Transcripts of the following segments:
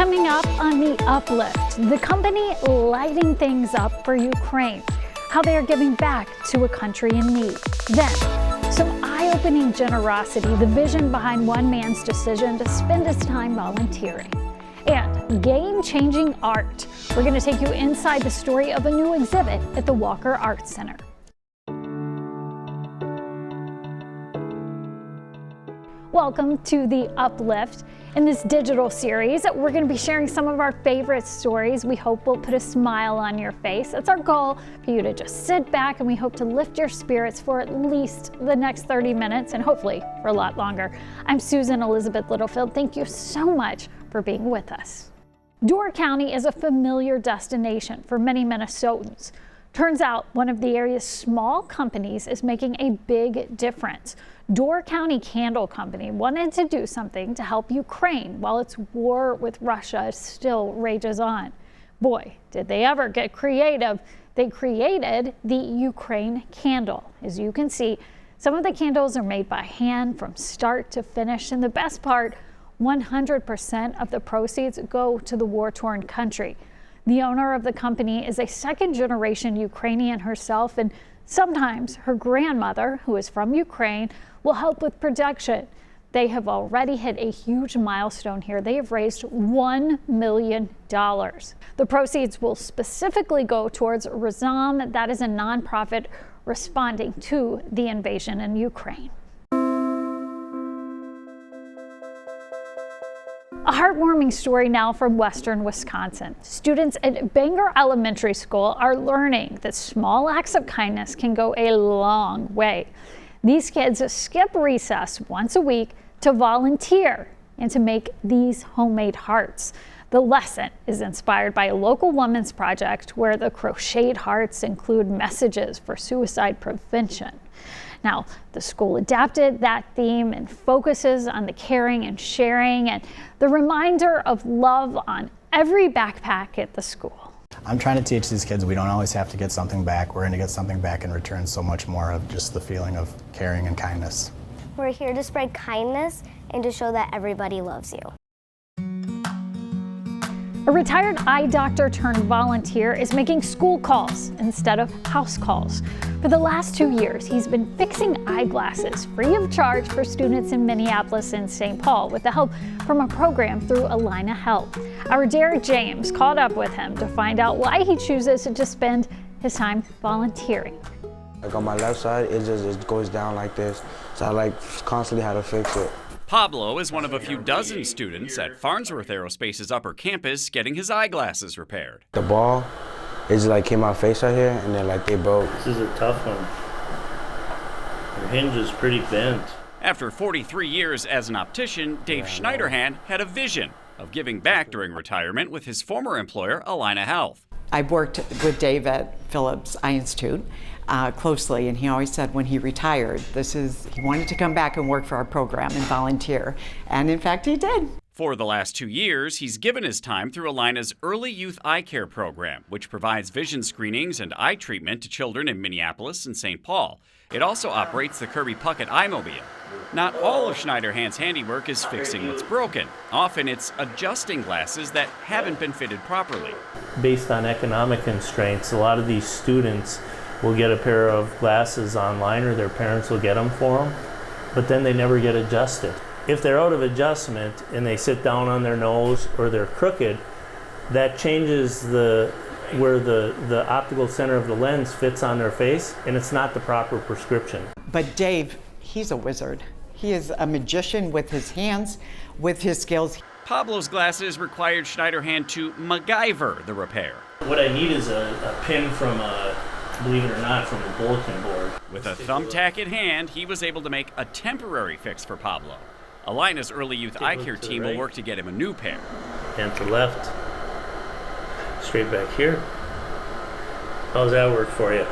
Coming up on the Uplift, the company lighting things up for Ukraine, how they are giving back to a country in need. Then, some eye-opening generosity, the vision behind one man's decision to spend his time volunteering. And game-changing art. We're going to take you inside the story of a new exhibit at the Walker Art Center. Welcome to the Uplift. In this digital series, we're going to be sharing some of our favorite stories we hope will put a smile on your face. It's our goal for you to just sit back, and we hope to lift your spirits for at least the next 30 minutes and hopefully for a lot longer. I'm Susan Elizabeth Littlefield. Thank you so much for being with us. Door County is a familiar destination for many Minnesotans. Turns out one of the area's small companies is making a big difference. Door County Candle Company wanted to do something to help Ukraine while its war with Russia still rages on. Boy, did they ever get creative. They created the Ukraine candle. As you can see, some of the candles are made by hand from start to finish, and the best part, 100% of the proceeds go to the war-torn country. The owner of the company is a second-generation Ukrainian herself, and sometimes her grandmother, who is from Ukraine, will help with production. They have already hit a huge milestone here. They have raised $1 million. The proceeds will specifically go towards Razom. That is a nonprofit responding to the invasion in Ukraine. A heartwarming story now from western Wisconsin. Students at Bangor Elementary School are learning that small acts of kindness can go a long way. These kids skip recess once a week to volunteer and to make these homemade hearts. The lesson is inspired by a local women's project where the crocheted hearts include messages for suicide prevention. Now, the school adapted that theme and focuses on the caring and sharing and the reminder of love on every backpack at the school. I'm trying to teach these kids we don't always have to get something back. We're going to get something back in return, so much more of just the feeling of caring and kindness. We're here to spread kindness and to show that everybody loves you. A retired eye doctor turned volunteer is making school calls instead of house calls. For the last 2 years, he's been fixing eyeglasses free of charge for students in Minneapolis and St. Paul with the help from a program through Allina Health. Our Derek James caught up with him to find out why he chooses to spend his time volunteering. Like on my left side, it goes down like this, so I constantly had to fix it. Pablo is one of a few dozen students at Farnsworth Aerospace's upper campus getting his eyeglasses repaired. The ball, it just came out face right here, and then they broke. This is a tough one. Your hinge is pretty bent. After 43 years as an optician, Dave Schneiderhan had a vision of giving back during retirement with his former employer, Allina Health. I've worked with Dave at Phillips Eye Institute closely, and he always said when he retired, he wanted to come back and work for our program and volunteer, and in fact he did. For the last 2 years, he's given his time through Allina's Early Youth Eye Care program, which provides vision screenings and eye treatment to children in Minneapolis and St. Paul. It also operates the Kirby Puckett Eyemobile. Not all of Schneiderhan's handiwork is fixing what's broken. Often it's adjusting glasses that haven't been fitted properly. Based on economic constraints, a lot of these students will get a pair of glasses online, or their parents will get them for them, but then they never get adjusted. If they're out of adjustment and they sit down on their nose or they're crooked, that changes where the optical center of the lens fits on their face, and it's not the proper prescription. But Dave, he's a wizard. He is a magician with his hands, with his skills. Pablo's glasses required Schneiderhan to MacGyver the repair. What I need is a pin from believe it or not, from the bulletin board. With a thumbtack in hand, he was able to make a temporary fix for Pablo. Allina's Early Youth Eye Care team will work to get him a new pair. And to left, straight back here. How's that work for you?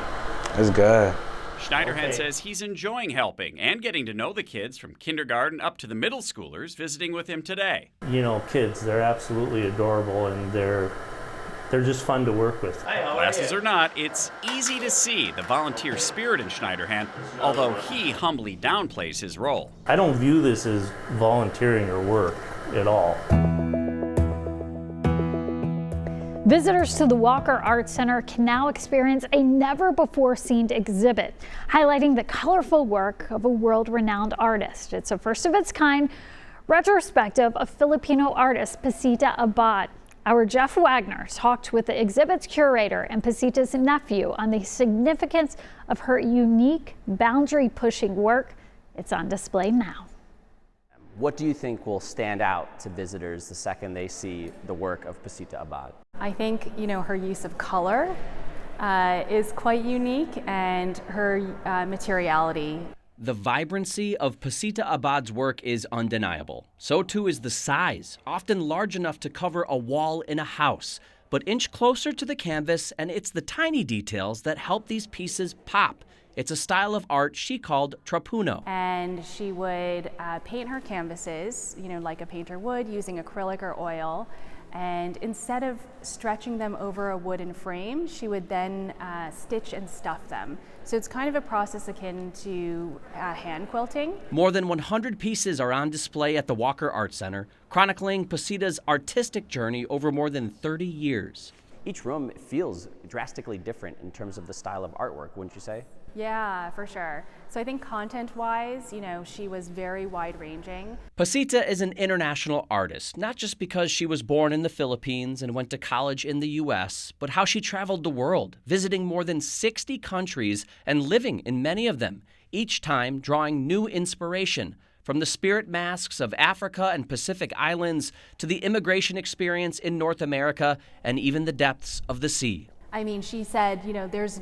It's good. Schneiderhan says he's enjoying helping and getting to know the kids from kindergarten up to the middle schoolers visiting with him today. You know, kids, they're absolutely adorable, and they're just fun to work with. Glasses or not, it's easy to see the volunteer spirit in Schneiderhan, although he humbly downplays his role. I don't view this as volunteering or work at all. Visitors to the Walker Art Center can now experience a never-before-seen exhibit, highlighting the colorful work of a world-renowned artist. It's a first-of-its-kind retrospective of Filipino artist Posita Abbott. Our Jeff Wagner talked with the exhibit's curator and Posita's nephew on the significance of her unique, boundary-pushing work. It's on display now. What do you think will stand out to visitors the second they see the work of Posita Abbott? I think, her use of color is quite unique, and her materiality. The vibrancy of Posita Abbott's work is undeniable. So too is the size, often large enough to cover a wall in a house. But inch closer to the canvas, and it's the tiny details that help these pieces pop. It's a style of art she called trapuno. And she would paint her canvases, like a painter would, using acrylic or oil. And instead of stretching them over a wooden frame, she would then stitch and stuff them. So it's kind of a process akin to hand quilting. More than 100 pieces are on display at the Walker Art Center, chronicling Posita's artistic journey over more than 30 years. Each room feels drastically different in terms of the style of artwork, wouldn't you say? Yeah, for sure. So I think content-wise, she was very wide-ranging. Posita is an international artist, not just because she was born in the Philippines and went to college in the U.S., but how she traveled the world, visiting more than 60 countries and living in many of them, each time drawing new inspiration, from the spirit masks of Africa and Pacific Islands to the immigration experience in North America and even the depths of the sea. I mean, she said,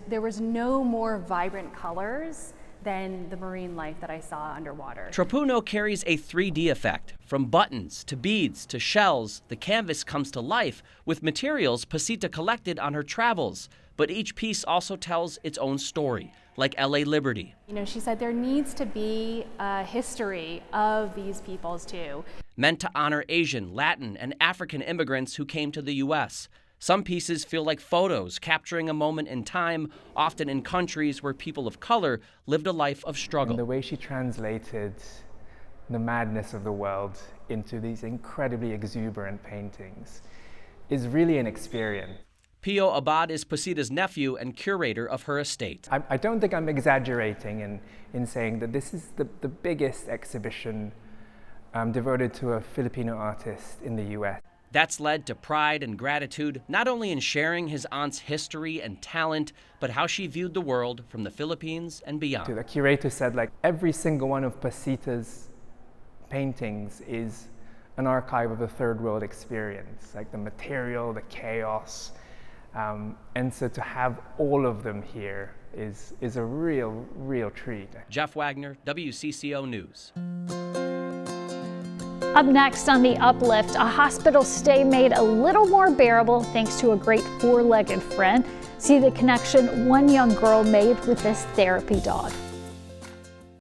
there was no more vibrant colors than the marine life that I saw underwater. Trapuno carries a 3D effect. From buttons to beads to shells, the canvas comes to life with materials Posita collected on her travels. But each piece also tells its own story, like LA Liberty. She said there needs to be a history of these peoples too. Meant to honor Asian, Latin, and African immigrants who came to the U.S. Some pieces feel like photos, capturing a moment in time, often in countries where people of color lived a life of struggle. And the way she translated the madness of the world into these incredibly exuberant paintings is really an experience. Pio Abbott is Posita's nephew and curator of her estate. I don't think I'm exaggerating in saying that this is the biggest exhibition devoted to a Filipino artist in the U.S. That's led to pride and gratitude, not only in sharing his aunt's history and talent, but how she viewed the world from the Philippines and beyond. The curator said, every single one of Posita's paintings is an archive of a third world experience, the material, the chaos. And so to have all of them here is a real treat. Jeff Wagner, WCCO News. Up next on the Uplift, a hospital stay made a little more bearable thanks to a great four-legged friend. See the connection one young girl made with this therapy dog.